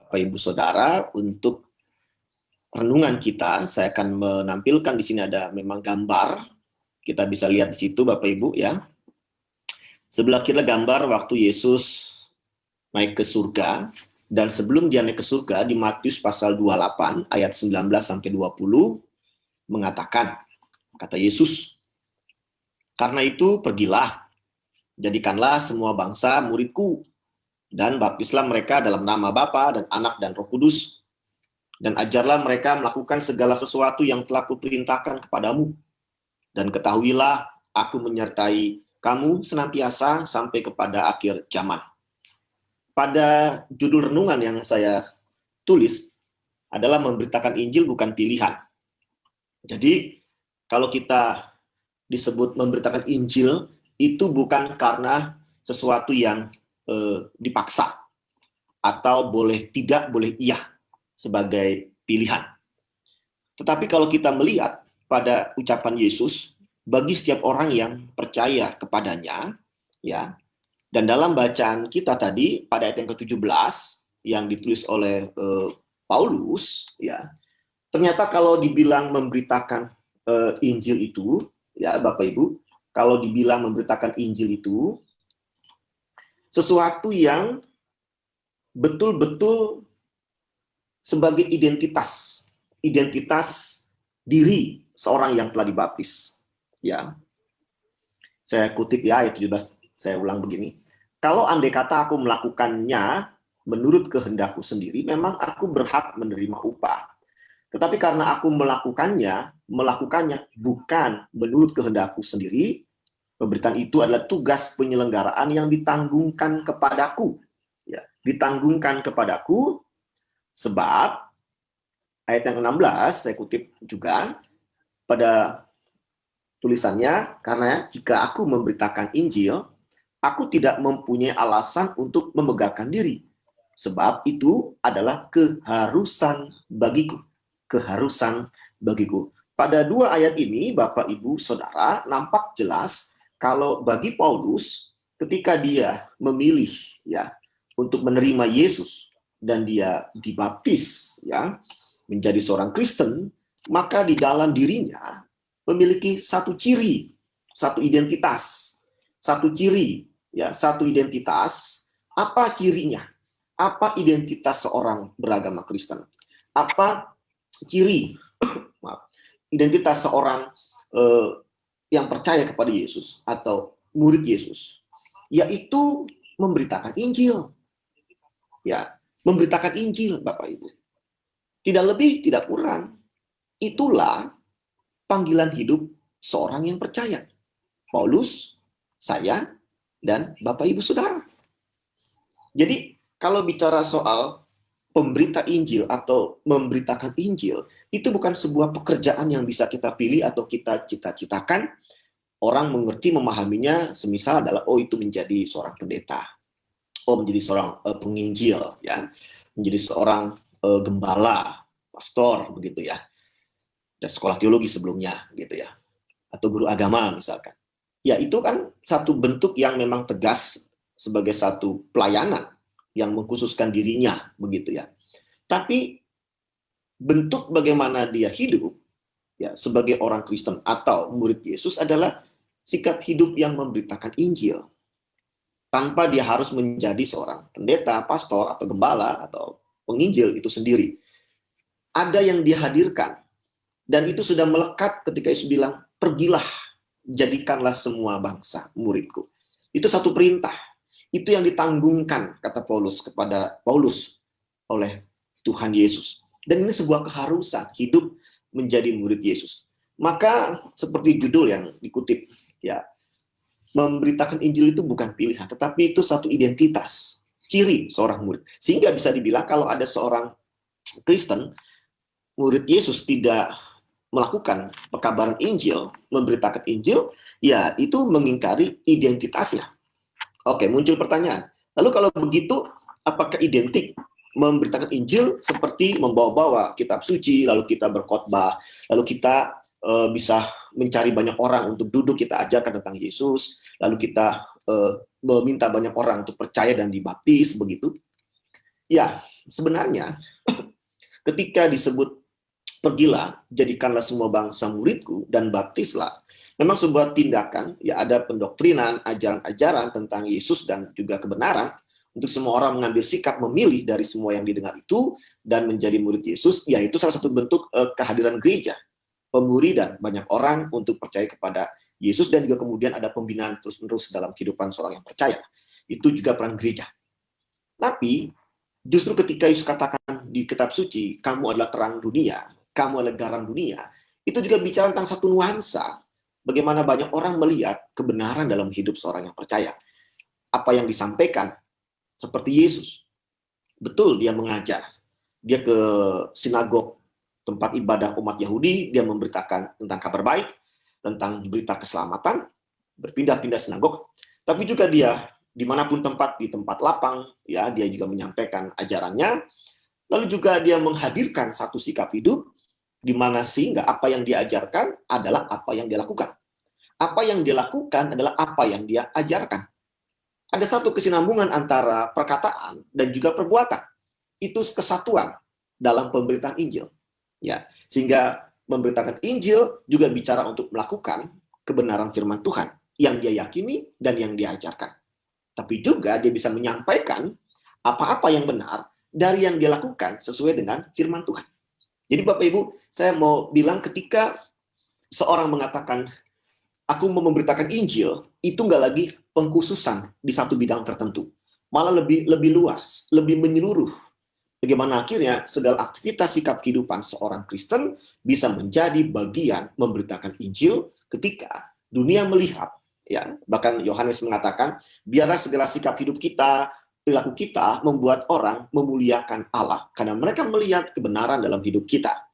Bapak Ibu Saudara, untuk renungan kita, saya akan menampilkan di sini ada memang gambar. Kita bisa lihat di situ Bapak Ibu ya. Sebelah kiri gambar waktu Yesus naik ke surga, dan sebelum dia naik ke surga di Matius pasal 28 ayat 19 sampai 20 mengatakan, kata Yesus, "Karena itu pergilah, jadikanlah semua bangsa muridku, dan baptislah mereka dalam nama Bapa dan Anak dan Roh Kudus, dan ajarlah mereka melakukan segala sesuatu yang telah kuperintahkan kepadamu. Dan ketahuilah, aku menyertai kamu senantiasa sampai kepada akhir zaman." Pada judul renungan yang saya tulis adalah memberitakan Injil bukan pilihan. Jadi, kalau kita disebut memberitakan Injil, itu bukan karena sesuatu yang dipaksa, atau boleh tidak, boleh iya, sebagai pilihan. Tetapi kalau kita melihat pada ucapan Yesus, bagi setiap orang yang percaya kepadanya, ya, dan dalam bacaan kita tadi, pada ayat yang ke-17, yang ditulis oleh Paulus, ya, ternyata kalau dibilang memberitakan Injil itu, ya Bapak Ibu, kalau dibilang memberitakan Injil itu, sesuatu yang betul-betul sebagai identitas diri seorang yang telah dibaptis. Ya, saya kutip ya ayat 17, saya ulang begini. Kalau andai kata aku melakukannya menurut kehendakku sendiri, memang aku berhak menerima upah. Tetapi karena aku melakukannya bukan menurut kehendakku sendiri, pemberitaan itu adalah tugas penyelenggaraan yang ditanggungkan kepadaku. Ya, ditanggung kepadaku, sebab ayat yang 16 saya kutip juga pada tulisannya, karena jika aku memberitakan Injil, aku tidak mempunyai alasan untuk memegahkan diri, sebab itu adalah keharusan bagiku. Pada dua ayat ini, Bapak Ibu Saudara, nampak jelas kalau bagi Paulus, ketika dia memilih ya untuk menerima Yesus dan dia dibaptis ya menjadi seorang Kristen, maka di dalam dirinya memiliki satu ciri, satu identitas, satu ciri ya, satu identitas. Apa cirinya? Apa identitas seorang beragama Kristen? Apa ciri identitas seorang yang percaya kepada Yesus atau murid Yesus? Yaitu memberitakan Injil. Ya, memberitakan Injil, Bapak Ibu. Tidak lebih, tidak kurang. Itulah panggilan hidup seorang yang percaya. Paulus, saya, dan Bapak Ibu Saudara. Jadi, kalau bicara soal pemberita Injil atau memberitakan Injil, itu bukan sebuah pekerjaan yang bisa kita pilih atau kita cita-citakan. Orang mengerti, memahaminya, semisal adalah, oh itu menjadi seorang pendeta, oh menjadi seorang penginjil, ya, menjadi seorang gembala, pastor, begitu ya, dan sekolah teologi sebelumnya, gitu ya, atau guru agama misalkan. Ya itu kan satu bentuk yang memang tegas sebagai satu pelayanan yang mengkhususkan dirinya, begitu ya. Tapi bentuk bagaimana dia hidup ya sebagai orang Kristen atau murid Yesus adalah sikap hidup yang memberitakan Injil, tanpa dia harus menjadi seorang pendeta, pastor, atau gembala, atau penginjil itu sendiri. Ada yang dihadirkan, dan itu sudah melekat ketika Yesus bilang, pergilah, jadikanlah semua bangsa muridku. Itu satu perintah. Itu yang ditanggungkan, kata Paulus, kepada Paulus oleh Tuhan Yesus. Dan ini sebuah keharusan hidup menjadi murid Yesus. Maka seperti judul yang dikutip, ya, memberitakan Injil itu bukan pilihan, tetapi itu satu identitas, ciri seorang murid. Sehingga bisa dibilang kalau ada seorang Kristen, murid Yesus tidak melakukan pekabaran Injil, memberitakan Injil, ya itu mengingkari identitasnya. Oke, muncul pertanyaan. Lalu kalau begitu, apakah identik memberitakan Injil seperti membawa-bawa kitab suci, lalu kita berkhotbah, lalu kita bisa mencari banyak orang untuk duduk, kita ajarkan tentang Yesus, lalu kita meminta banyak orang untuk percaya dan dibaptis, begitu? Ya, sebenarnya ketika disebut pergilah, jadikanlah semua bangsa muridku dan baptislah, memang sebuah tindakan, ya ada pendoktrinan, ajaran-ajaran tentang Yesus dan juga kebenaran, untuk semua orang mengambil sikap memilih dari semua yang didengar itu dan menjadi murid Yesus, yaitu salah satu bentuk kehadiran gereja, pemuridan banyak orang untuk percaya kepada Yesus, dan juga kemudian ada pembinaan terus-menerus dalam kehidupan seorang yang percaya. Itu juga peran gereja. Tapi justru ketika Yesus katakan di kitab suci, kamu adalah terang dunia, kamu adalah garam dunia, itu juga bicara tentang satu nuansa, bagaimana banyak orang melihat kebenaran dalam hidup seorang yang percaya. Apa yang disampaikan, seperti Yesus. Betul, dia mengajar. Dia ke sinagog, tempat ibadah umat Yahudi, dia memberitakan tentang kabar baik, tentang berita keselamatan, berpindah-pindah sinagog, tapi juga dia dimanapun tempat, di tempat lapang, ya dia juga menyampaikan ajarannya, lalu juga dia menghadirkan satu sikap hidup, di mana sehingga apa yang dia ajarkan adalah apa yang dia lakukan. Apa yang dia lakukan adalah apa yang dia ajarkan. Ada satu kesinambungan antara perkataan dan juga perbuatan. Itu kesatuan dalam pemberitaan Injil. Ya, sehingga memberitakan Injil juga bicara untuk melakukan kebenaran firman Tuhan yang dia yakini dan yang dia ajarkan. Tapi juga dia bisa menyampaikan apa-apa yang benar dari yang dia lakukan sesuai dengan firman Tuhan. Jadi Bapak Ibu, saya mau bilang ketika seorang mengatakan, aku mau memberitakan Injil, itu nggak lagi pengkhususan di satu bidang tertentu. Malah lebih luas, lebih menyeluruh. Bagaimana akhirnya segala aktivitas sikap kehidupan seorang Kristen bisa menjadi bagian memberitakan Injil ketika dunia melihat, ya bahkan Yohanes mengatakan, biarlah segala sikap hidup kita, perilaku kita membuat orang memuliakan Allah karena mereka melihat kebenaran dalam hidup kita.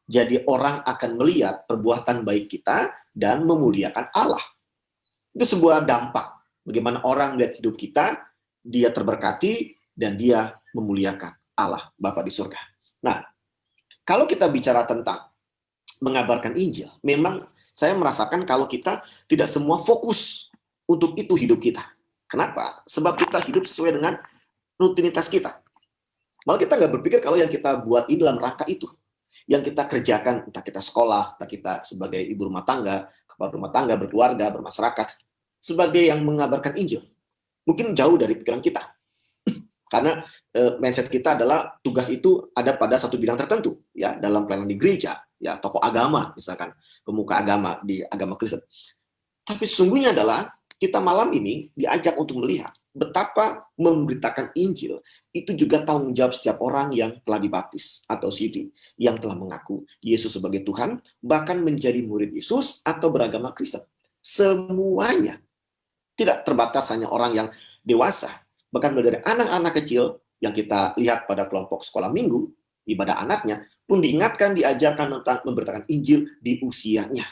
Jadi orang akan melihat perbuatan baik kita dan memuliakan Allah. Itu sebuah dampak bagaimana orang melihat hidup kita, dia terberkati dan dia memuliakan Allah Bapa di surga. Nah, kalau kita bicara tentang mengabarkan Injil, memang saya merasakan kalau kita tidak semua fokus untuk itu hidup kita. Kenapa? Sebab kita hidup sesuai dengan rutinitas kita. Malah kita nggak berpikir kalau yang kita buat ini dalam rangka itu. Yang kita kerjakan, entah kita sekolah, entah kita sebagai ibu rumah tangga, kepala rumah tangga, berkeluarga, bermasyarakat, sebagai yang mengabarkan Injil. Mungkin jauh dari pikiran kita. Karena mindset kita adalah tugas itu ada pada satu bidang tertentu, ya dalam pelayanan di gereja, ya tokoh agama, misalkan pemuka agama di agama Kristen. Tapi sesungguhnya adalah kita malam ini diajak untuk melihat betapa memberitakan Injil itu juga tanggung jawab setiap orang yang telah dibaptis atau CD, yang telah mengaku Yesus sebagai Tuhan, bahkan menjadi murid Yesus atau beragama Kristen. Semuanya tidak terbatas hanya orang yang dewasa. Bahkan dari anak-anak kecil yang kita lihat pada kelompok sekolah minggu, ibadah anaknya, pun diingatkan, diajarkan tentang memberitakan Injil di usianya.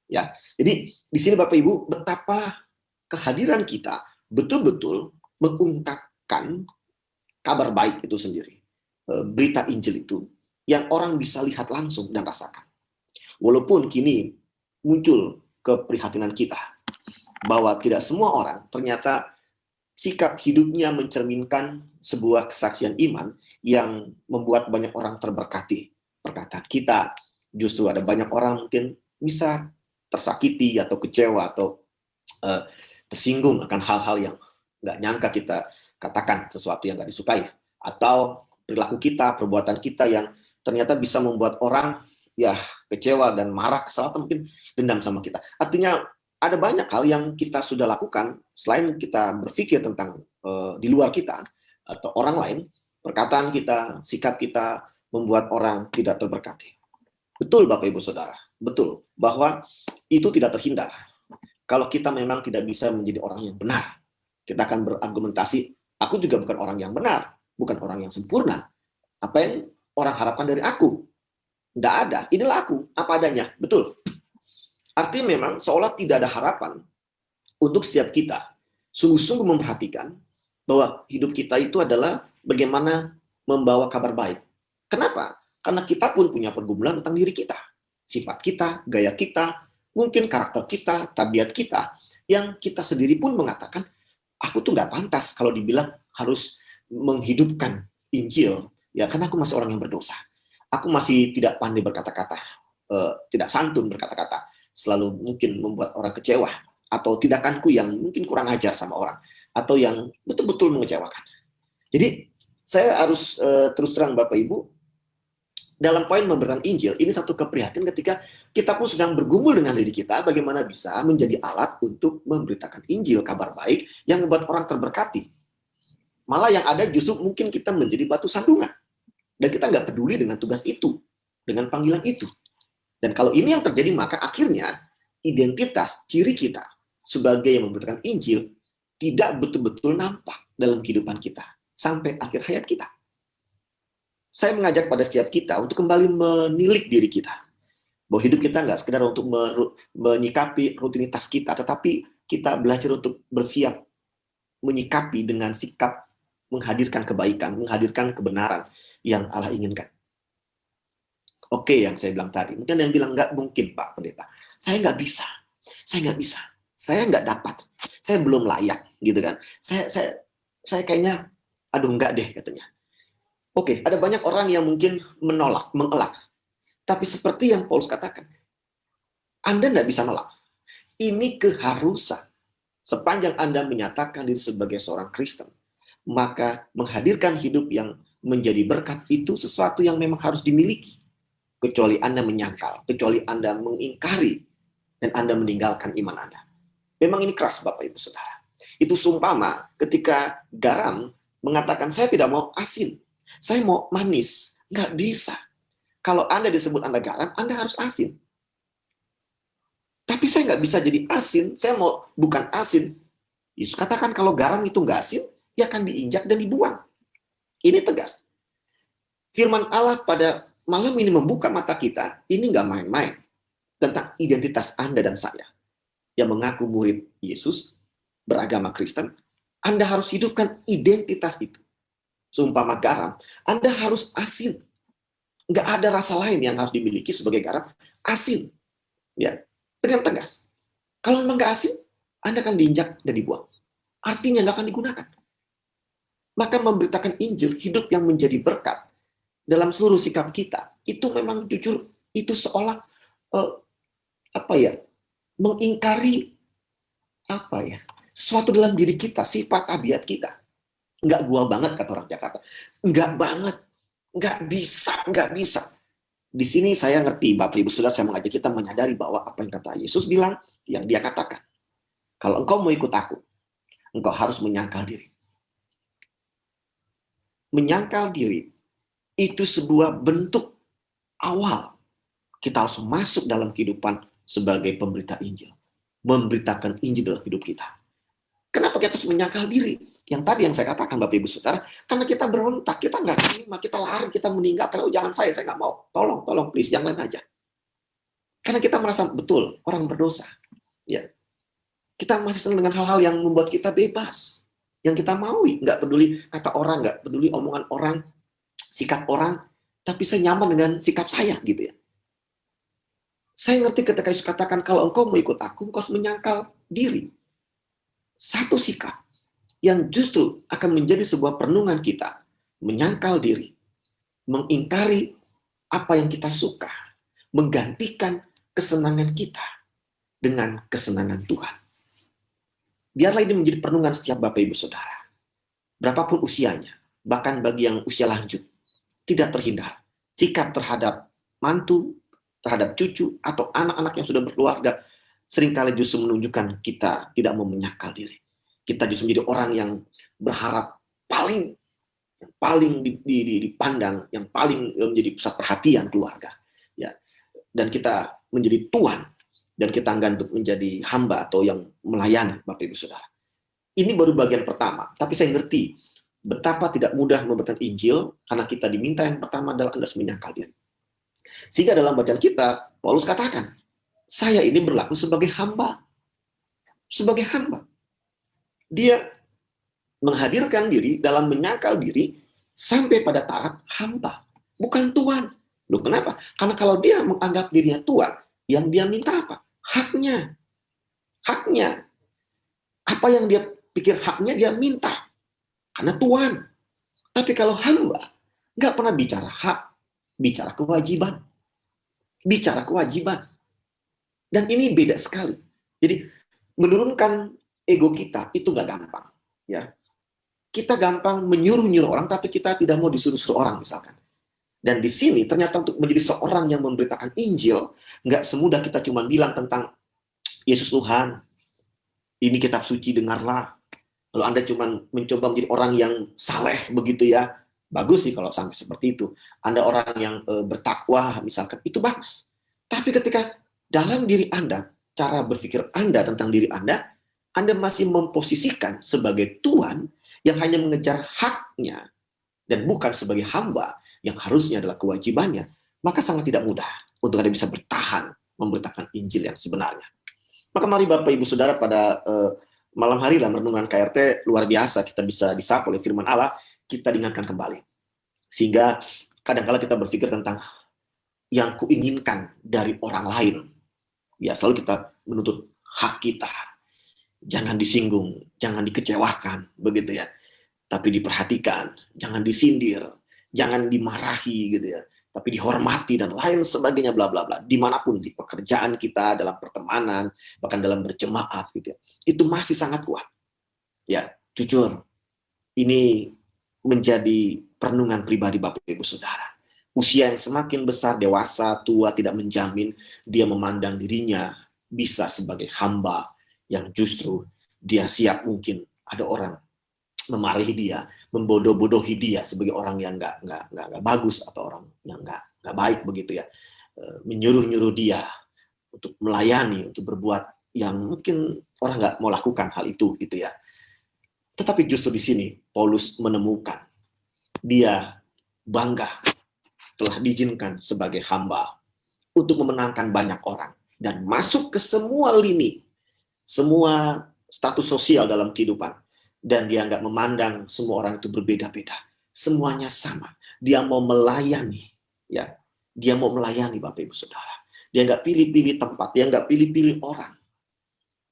Ya, jadi di sini Bapak Ibu, betapa kehadiran kita betul-betul mengungkapkan kabar baik itu sendiri. Berita Injil itu, yang orang bisa lihat langsung dan rasakan. Walaupun kini muncul keprihatinan kita, bahwa tidak semua orang ternyata sikap hidupnya mencerminkan sebuah kesaksian iman yang membuat banyak orang terberkati. Perkataan kita, justru ada banyak orang mungkin bisa tersakiti atau kecewa atau tersinggung akan hal-hal yang nggak nyangka kita katakan, sesuatu yang nggak disukai. Atau perilaku kita, perbuatan kita yang ternyata bisa membuat orang ya kecewa dan marah, kesal, atau mungkin dendam sama kita. Artinya ada banyak hal yang kita sudah lakukan selain kita berpikir tentang di luar kita atau orang lain, perkataan kita, sikap kita membuat orang tidak terberkati. Betul Bapak Ibu Saudara, betul bahwa itu tidak terhindar. Kalau kita memang tidak bisa menjadi orang yang benar, kita akan berargumentasi, aku juga bukan orang yang benar, bukan orang yang sempurna. Apa yang orang harapkan dari aku? Tidak ada, inilah aku, apa adanya, betul. Artinya memang seolah tidak ada harapan untuk setiap kita sungguh-sungguh memperhatikan bahwa hidup kita itu adalah bagaimana membawa kabar baik. Kenapa? Karena kita pun punya pergumulan tentang diri kita. Sifat kita, gaya kita, mungkin karakter kita, tabiat kita, yang kita sendiri pun mengatakan, aku tuh nggak pantas kalau dibilang harus menghidupkan Injil, ya karena aku masih orang yang berdosa. Aku masih tidak pandai berkata-kata, tidak santun berkata-kata, selalu mungkin membuat orang kecewa, atau tindakanku yang mungkin kurang ajar sama orang, atau yang betul-betul mengecewakan. Jadi saya harus terus terang Bapak Ibu, dalam poin memberikan Injil, ini satu keprihatinan ketika kita pun sedang bergumul dengan diri kita, bagaimana bisa menjadi alat untuk memberitakan Injil, kabar baik, yang membuat orang terberkati. Malah yang ada justru mungkin kita menjadi batu sandungan. Dan kita nggak peduli dengan tugas itu, dengan panggilan itu. Dan kalau ini yang terjadi, maka akhirnya identitas, ciri kita sebagai yang memberitakan Injil tidak betul-betul nampak dalam kehidupan kita sampai akhir hayat kita. Saya mengajak pada setiap kita untuk kembali menilik diri kita. Bahwa hidup kita nggak sekedar untuk menyikapi rutinitas kita, tetapi kita belajar untuk bersiap menyikapi dengan sikap menghadirkan kebaikan, menghadirkan kebenaran yang Allah inginkan. Oke, yang saya bilang tadi. Mungkin ada yang bilang, nggak mungkin Pak Pendeta. Saya nggak bisa. Saya nggak dapat. Saya belum layak, gitu kan. Saya kayaknya, aduh nggak deh katanya. Oke, ada banyak orang yang mungkin menolak, mengelak. Tapi seperti yang Paulus katakan, Anda nggak bisa nolak. Ini keharusan. Sepanjang Anda menyatakan diri sebagai seorang Kristen, maka menghadirkan hidup yang menjadi berkat itu sesuatu yang memang harus dimiliki. Kecuali Anda menyangkal, kecuali Anda mengingkari, dan Anda meninggalkan iman Anda. Memang ini keras Bapak Ibu Saudara. Itu sumpama ketika garam mengatakan, saya tidak mau asin. Saya mau manis. Nggak bisa. Kalau Anda disebut Anda garam, Anda harus asin. Tapi saya nggak bisa jadi asin. Saya mau bukan asin. Yesus katakan kalau garam itu nggak asin, dia akan diinjak dan dibuang. Ini tegas. Firman Allah pada malam ini membuka mata kita. Ini nggak main-main. Tentang identitas Anda dan saya. Yang mengaku murid Yesus, beragama Kristen. Anda harus hidupkan identitas itu. Seumpama garam, Anda harus asin. Nggak ada rasa lain yang harus dimiliki sebagai garam, asin. Ya, dengan tegas. Kalau memang nggak asin, Anda akan diinjak dan dibuang. Artinya nggak akan digunakan. Maka memberitakan Injil, hidup yang menjadi berkat dalam seluruh sikap kita, itu memang jujur, itu seolah mengingkari sesuatu dalam diri kita, sifat tabiat kita. Nggak gua banget kata orang Jakarta. Nggak banget. Nggak bisa. Di sini saya ngerti, Bapak Ibu Saudara, saya mengajak kita menyadari bahwa apa yang kata Yesus bilang, yang dia katakan. Kalau engkau mau ikut aku, engkau harus menyangkal diri. Menyangkal diri, itu sebuah bentuk awal. Kita harus masuk dalam kehidupan sebagai pemberita Injil. Memberitakan Injil dalam hidup kita. Kenapa kita harus menyangkal diri? Yang tadi yang saya katakan Bapak Ibu Saudara, karena kita berontak, kita nggak terima, kita lari, kita meninggalkan. Oh jangan saya nggak mau. Tolong, please, yang lain aja. Karena kita merasa betul, orang berdosa. Ya. Kita masih senang dengan hal-hal yang membuat kita bebas. Yang kita maui, nggak peduli kata orang, nggak peduli omongan orang, sikap orang, tapi saya nyaman dengan sikap saya, gitu ya. Saya ngerti ketika Yesus katakan, kalau engkau mau ikut aku, engkau harus menyangkal diri. Satu sikap yang justru akan menjadi sebuah perenungan kita, menyangkal diri, mengingkari apa yang kita suka, menggantikan kesenangan kita dengan kesenangan Tuhan. Biarlah ini menjadi perenungan setiap Bapak Ibu Saudara. Berapapun usianya, bahkan bagi yang usia lanjut, tidak terhindar. Sikap terhadap mantu, terhadap cucu, atau anak-anak yang sudah berkeluarga, seringkali justru menunjukkan kita tidak mau menyangkal diri. Kita justru menjadi orang yang berharap paling dipandang, yang paling menjadi pusat perhatian keluarga. Ya. Dan kita menjadi tuan, dan kita enggan untuk menjadi hamba atau yang melayani Bapak Ibu Saudara. Ini baru bagian pertama, tapi saya ngerti betapa tidak mudah memberitakan Injil, karena kita diminta yang pertama adalah Anda harus menyangkal diri. Sehingga dalam bacaan kita, Paulus katakan, saya ini berlaku sebagai hamba. Sebagai hamba. Dia menghadirkan diri dalam menyangkal diri sampai pada taraf hamba. Bukan tuan. Loh kenapa? Karena kalau dia menganggap dirinya tuan, yang dia minta apa? Haknya. Haknya. Apa yang dia pikir haknya, dia minta. Karena tuan. Tapi kalau hamba, nggak pernah bicara hak, bicara kewajiban. Bicara kewajiban. Dan ini beda sekali. Jadi menurunkan ego kita itu nggak gampang. Ya, kita gampang menyuruh-nyuruh orang, tapi kita tidak mau disuruh-suruh orang misalkan. Dan di sini ternyata untuk menjadi seorang yang memberitakan Injil, nggak semudah kita cuma bilang tentang Yesus Tuhan, ini kitab suci, dengarlah. Kalau Anda cuma mencoba menjadi orang yang saleh begitu ya, bagus sih kalau sampai seperti itu. Anda orang yang bertakwa misalkan, itu bagus. Tapi ketika dalam diri Anda, cara berpikir Anda tentang diri Anda masih memposisikan sebagai Tuhan yang hanya mengejar haknya dan bukan sebagai hamba yang harusnya adalah kewajibannya, maka sangat tidak mudah untuk Anda bisa bertahan memberitakan Injil yang sebenarnya. Maka mari Bapak Ibu Saudara, pada malam hari dalam renungan KRT luar biasa kita bisa disapa oleh firman Allah, kita diingatkan kembali. Sehingga kadang-kala kita berpikir tentang yang kuinginkan dari orang lain. Ya, selalu kita menuntut hak kita. Jangan disinggung, jangan dikecewakan, begitu ya. Tapi diperhatikan, jangan disindir, jangan dimarahi gitu ya, tapi dihormati dan lain sebagainya, bla bla bla. Dimanapun, di pekerjaan kita, dalam pertemanan, bahkan dalam berjemaat gitu ya, itu masih sangat kuat. Ya, jujur, ini menjadi perenungan pribadi Bapak Ibu Saudara. Usia yang semakin besar, dewasa, tua, tidak menjamin dia memandang dirinya bisa sebagai hamba yang justru dia siap, mungkin ada orang memarahi dia, membodoh-bodohi dia sebagai orang yang nggak bagus atau orang yang nggak baik begitu ya, menyuruh-nyuruh dia untuk melayani, untuk berbuat yang mungkin orang nggak mau lakukan hal itu gitu ya. Tetapi justru di sini Paulus menemukan dia bangga telah diizinkan sebagai hamba untuk memenangkan banyak orang dan masuk ke semua lini, semua status sosial dalam kehidupan. Dan dia nggak memandang semua orang itu berbeda-beda. Semuanya sama. Dia mau melayani. Ya, dia mau melayani Bapak Ibu Saudara. Dia nggak pilih-pilih tempat. Dia nggak pilih-pilih orang.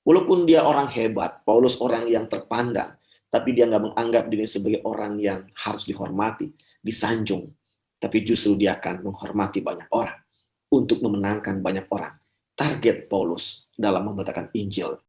Walaupun dia orang hebat, Paulus orang yang terpandang, tapi dia nggak menganggap diri sebagai orang yang harus dihormati, disanjung. Tapi justru dia akan menghormati banyak orang untuk memenangkan banyak orang. Target Paulus dalam memberitakan Injil